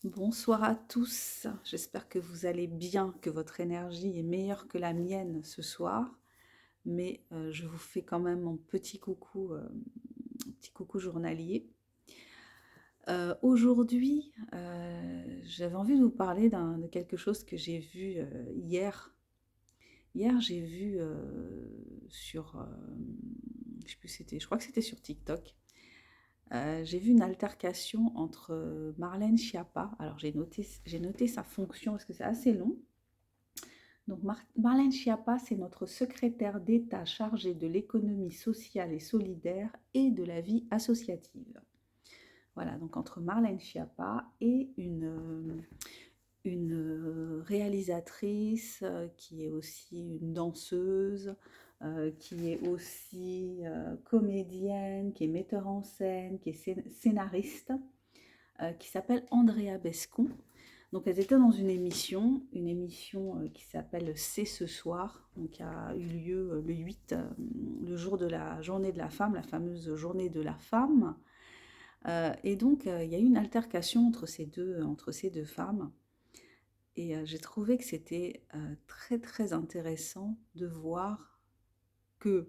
Bonsoir à tous, j'espère que vous allez bien, que votre énergie est meilleure que la mienne ce soir, mais je vous fais quand même mon petit coucou journalier. Aujourd'hui, j'avais envie de vous parler de quelque chose que j'ai vu hier. Hier, j'ai vu je sais plus c'était, je crois que c'était sur TikTok. J'ai vu une altercation entre Marlène Schiappa. Alors j'ai noté sa fonction parce que c'est assez long. Donc Marlène Schiappa, c'est notre secrétaire d'État chargée de l'économie sociale et solidaire et de la vie associative. Voilà, donc entre Marlène Schiappa et une réalisatrice qui est aussi une danseuse, qui est aussi comédienne, qui est metteur en scène, qui est scénariste, qui s'appelle Andrea Bescon. Donc elles étaient dans une émission qui s'appelle C'est ce soir, donc qui a eu lieu le 8, le jour de la journée de la femme, la fameuse journée de la femme. Et donc il y a eu une altercation entre ces deux femmes. Et j'ai trouvé que c'était très très intéressant de voir que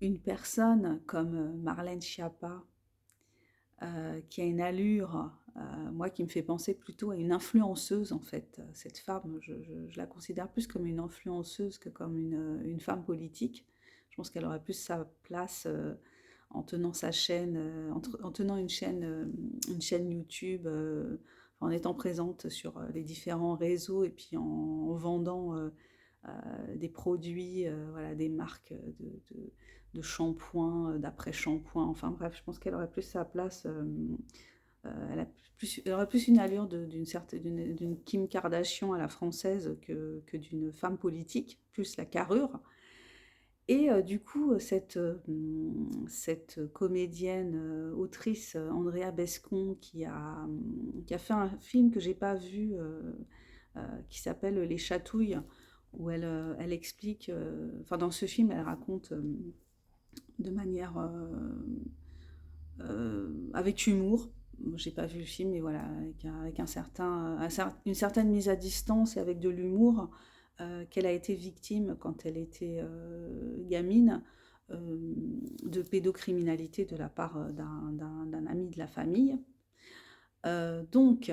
une personne comme Marlène Schiappa, qui a une allure, moi, qui me fait penser plutôt à une influenceuse, en fait. Cette femme, je la considère plus comme une influenceuse que comme une femme politique. Je pense qu'elle aurait plus sa place en tenant sa chaîne, en tenant une chaîne YouTube, en étant présente sur les différents réseaux et puis en vendant des produits, voilà, des marques de shampoing, d'après-shampoing, enfin bref, je pense qu'elle aurait plus sa place, elle aurait plus une allure d'une Kim Kardashian à la française que d'une femme politique, plus la carrure. Et du coup, cette comédienne, autrice, Andrea Bescon, qui a fait un film que j'ai pas vu, qui s'appelle Les Chatouilles, où elle explique, enfin dans ce film, elle raconte de manière avec humour. J'ai pas vu le film, mais voilà, avec une certaine mise à distance et avec de l'humour, qu'elle a été victime quand elle était gamine de pédocriminalité de la part d'un ami de la famille. Donc,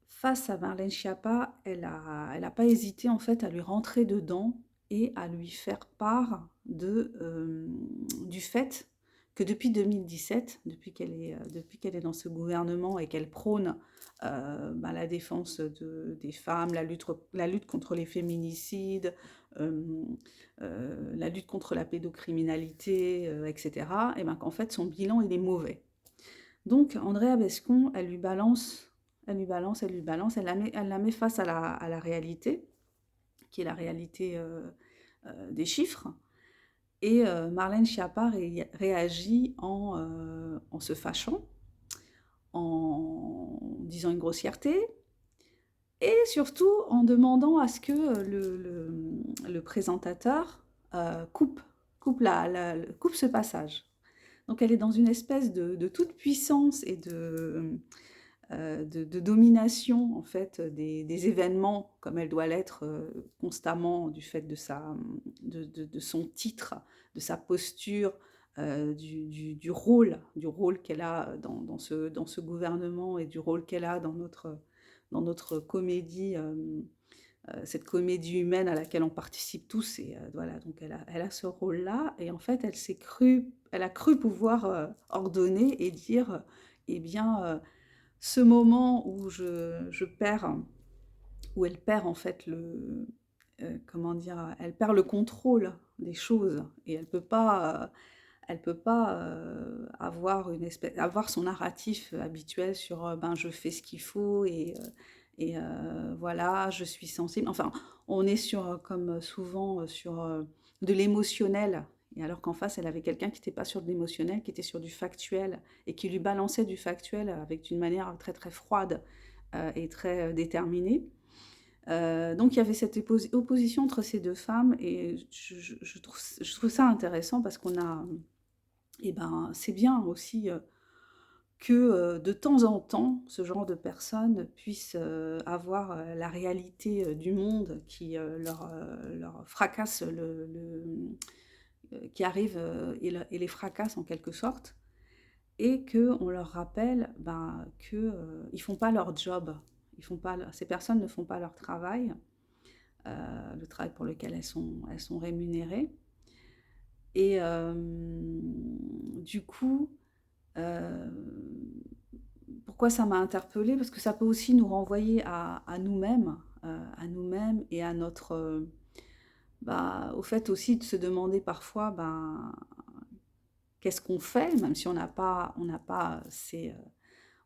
face à Marlène Schiappa, elle a pas hésité en fait à lui rentrer dedans et à lui faire part du fait que depuis 2017, depuis qu'elle est dans ce gouvernement et qu'elle prône la défense des femmes, la lutte contre les féminicides, euh, la lutte contre la pédocriminalité, etc., et ben qu'en fait son bilan il est mauvais. Donc Andrea Bescon, elle lui balance, elle la met face à la réalité, qui est la réalité des chiffres. Et Marlène Schiappa réagit en se fâchant, en disant une grossièreté, et surtout en demandant à ce que le présentateur coupe ce passage. Donc elle est dans une espèce de toute puissance et de domination en fait des événements comme elle doit l'être constamment du fait de son titre, de sa posture, du rôle qu'elle a dans ce gouvernement et du rôle qu'elle a dans notre comédie, cette comédie humaine à laquelle on participe tous. Et voilà, donc elle a ce rôle-là et en fait elle a cru pouvoir ordonner et dire, eh bien, ce moment où je perds, où elle perd en fait comment dire, elle perd le contrôle des choses et elle peut pas avoir son narratif habituel sur ben je fais ce qu'il faut voilà, je suis sensible. Enfin, on est sur, comme souvent, sur de l'émotionnel. Et alors qu'en face, elle avait quelqu'un qui n'était pas sur de l'émotionnel, qui était sur du factuel et qui lui balançait du factuel avec une manière très très froide et très déterminée. Donc il y avait cette opposition entre ces deux femmes et je trouve ça intéressant parce qu'on a, et ben c'est bien aussi que de temps en temps, ce genre de personnes puissent avoir la réalité du monde qui leur fracasse, qui arrive et les fracasse en quelque sorte, et qu'on leur rappelle ben, qu'ils ne font pas leur job. Ces personnes ne font pas leur travail, le travail pour lequel elles sont rémunérées. Et du coup, euh, pourquoi ça m'a interpellée? Parce que ça peut aussi nous renvoyer à nous-mêmes et à notre, bah, au fait aussi de se demander parfois, ben, qu'est-ce qu'on fait, même si on n'a pas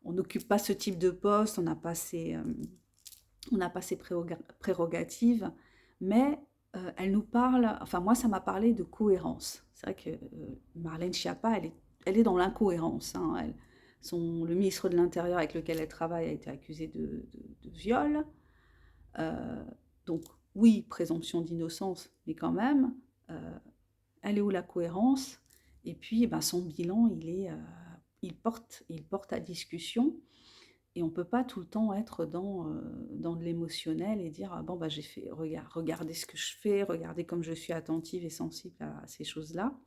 on n'occupe pas ce type de poste, on n'a pas ces prérogatives, mais elle nous parle, enfin moi ça m'a parlé de cohérence. C'est vrai que Marlène Schiappa, elle est dans l'incohérence, hein. Le ministre de l'Intérieur avec lequel elle travaille a été accusé de viol. Euh, donc oui, présomption d'innocence, mais quand même, euh, elle est où la cohérence? Et puis, eh ben, son bilan, il porte à discussion. Et on ne peut pas tout le temps être dans de l'émotionnel et dire ah bon, bah, j'ai fait, regardez ce que je fais, regardez comme je suis attentive et sensible à ces choses-là.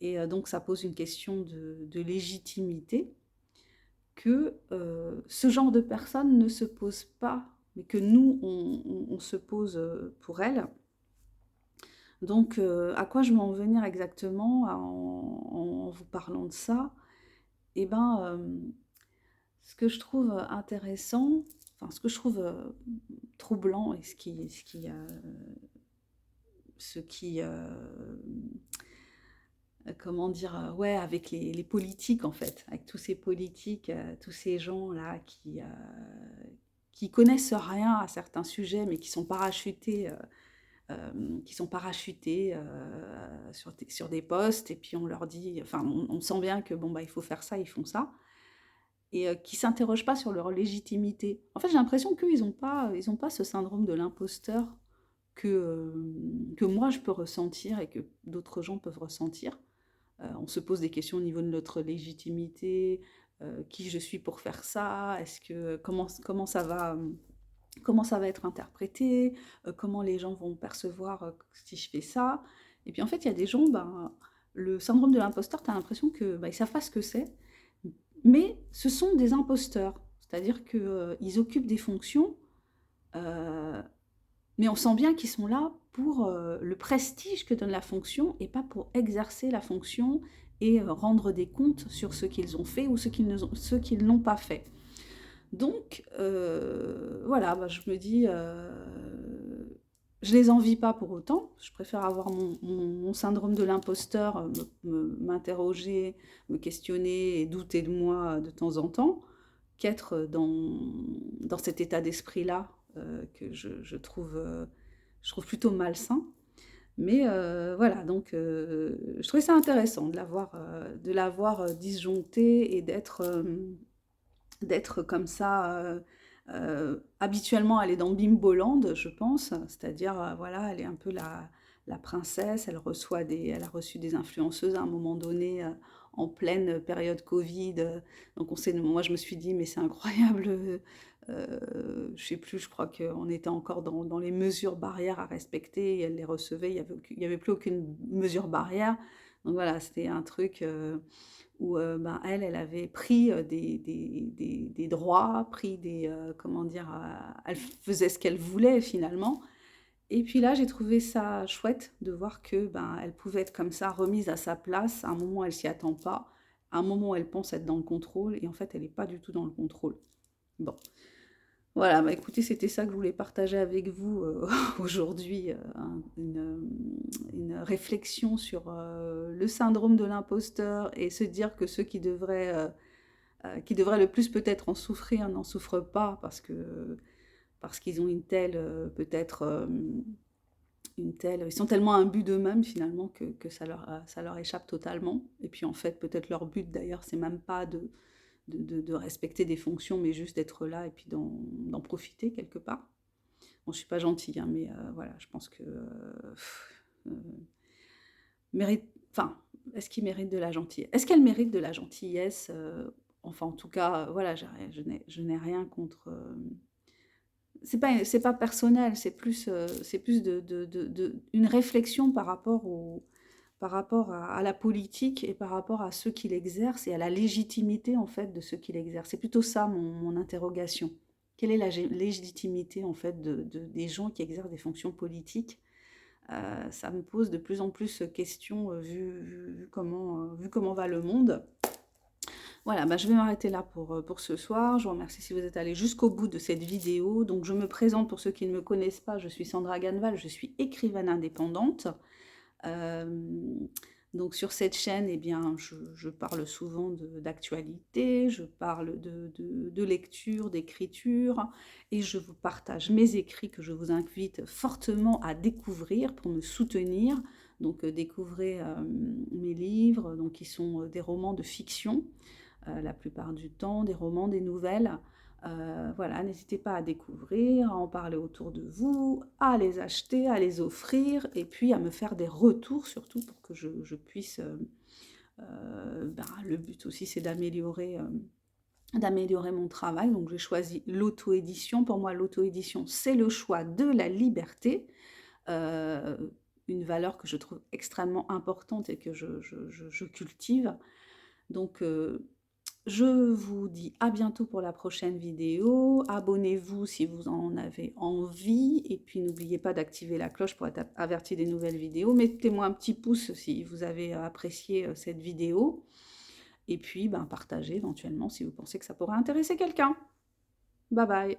Et donc, ça pose une question de légitimité que ce genre de personnes ne se pose pas, mais que nous, on se pose pour elles. Donc, à quoi je veux en venir exactement en vous parlant de ça? Eh ben, ce que je trouve intéressant, enfin, ce que je trouve troublant et ce qui comment dire, ouais, avec les politiques en fait, avec tous ces politiques, tous ces gens-là qui connaissent rien à certains sujets, mais qui sont parachutés sur des postes, et puis on leur dit, enfin, on sent bien que bon, bah, il faut faire ça, ils font ça, et qui ne s'interrogent pas sur leur légitimité. En fait, j'ai l'impression qu'eux, ils ont pas ce syndrome de l'imposteur que moi je peux ressentir et que d'autres gens peuvent ressentir. On se pose des questions au niveau de notre légitimité, qui je suis pour faire ça, comment ça va être interprété, comment les gens vont percevoir si je fais ça. Et puis en fait, il y a des gens, ben, le syndrome de l'imposteur, tu as l'impression que ben, ils savent pas ce que c'est, mais ce sont des imposteurs, c'est-à-dire qu'ils occupent des fonctions, euh, mais on sent bien qu'ils sont là pour le prestige que donne la fonction et pas pour exercer la fonction et rendre des comptes sur ce qu'ils ont fait ou ce qu'ils n'ont pas fait. Donc, voilà, bah, je me dis, je les envie pas pour autant. Je préfère avoir mon syndrome de l'imposteur, m'interroger, me questionner et douter de moi de temps en temps, qu'être dans cet état d'esprit-là que je trouve plutôt malsain. Mais voilà, donc je trouvais ça intéressant de l'avoir disjoncté et d'être comme ça. Habituellement, elle est dans Bimboland, je pense, c'est-à-dire, voilà, elle est un peu la princesse, elle a reçu des influenceuses à un moment donné, en pleine période Covid. Donc, moi, je me suis dit, mais c'est incroyable. Je sais plus, je crois qu'on était encore dans les mesures barrières à respecter, et elle les recevait, il y avait plus aucune mesure barrière. Donc voilà, c'était un truc où ben, elle avait pris des droits, pris comment dire, elle faisait ce qu'elle voulait finalement. Et puis là, j'ai trouvé ça chouette de voir que ben, elle pouvait être comme ça, remise à sa place. À un moment, elle s'y attend pas. À un moment, elle pense être dans le contrôle. Et en fait, elle n'est pas du tout dans le contrôle. Bon, voilà, bah écoutez, c'était ça que je voulais partager avec vous aujourd'hui, une réflexion sur le syndrome de l'imposteur et se dire que ceux qui devraient le plus peut-être en souffrir n'en souffrent pas parce qu'ils ont peut-être une telle, ils sont tellement imbus d'eux-mêmes finalement que ça leur échappe totalement. Et puis en fait, peut-être leur but d'ailleurs, c'est même pas de respecter des fonctions, mais juste d'être là et puis d'en profiter quelque part. Bon, je suis pas gentille, hein, mais voilà, je pense que mérite, enfin, est-ce qu'il mérite de la gentillesse? Est-ce qu'elle mérite de la gentillesse enfin en tout cas, voilà, je n'ai rien contre... c'est pas personnel, c'est plus une réflexion par rapport à la politique et par rapport à ceux qui l'exercent et à la légitimité en fait de ceux qui l'exercent. C'est plutôt ça mon interrogation. Quelle est la légitimité en fait des gens qui exercent des fonctions politiques? Ça me pose de plus en plus questions vu comment va le monde. Voilà, bah, je vais m'arrêter là pour ce soir. Je vous remercie si vous êtes allés jusqu'au bout de cette vidéo. Donc, je me présente pour ceux qui ne me connaissent pas. Je suis Sandra Ganval, je suis écrivaine indépendante. Euh, donc, sur cette chaîne, eh bien, je parle souvent d'actualité, je parle de lecture, d'écriture, et je vous partage mes écrits que je vous invite fortement à découvrir pour me soutenir. Donc, découvrez mes livres, donc, qui sont des romans de fiction la plupart du temps, des romans, des nouvelles. Voilà, n'hésitez pas à découvrir, à en parler autour de vous, à les acheter, à les offrir, et puis à me faire des retours surtout pour que je puisse... le but aussi, c'est d'améliorer mon travail. Donc j'ai choisi l'auto-édition. Pour moi, l'auto-édition, c'est le choix de la liberté. Euh, une valeur que je trouve extrêmement importante et que je cultive. Donc, je vous dis à bientôt pour la prochaine vidéo. Abonnez-vous si vous en avez envie. Et puis, n'oubliez pas d'activer la cloche pour être averti des nouvelles vidéos. Mettez-moi un petit pouce si vous avez apprécié cette vidéo. Et puis, partagez éventuellement si vous pensez que ça pourrait intéresser quelqu'un. Bye bye.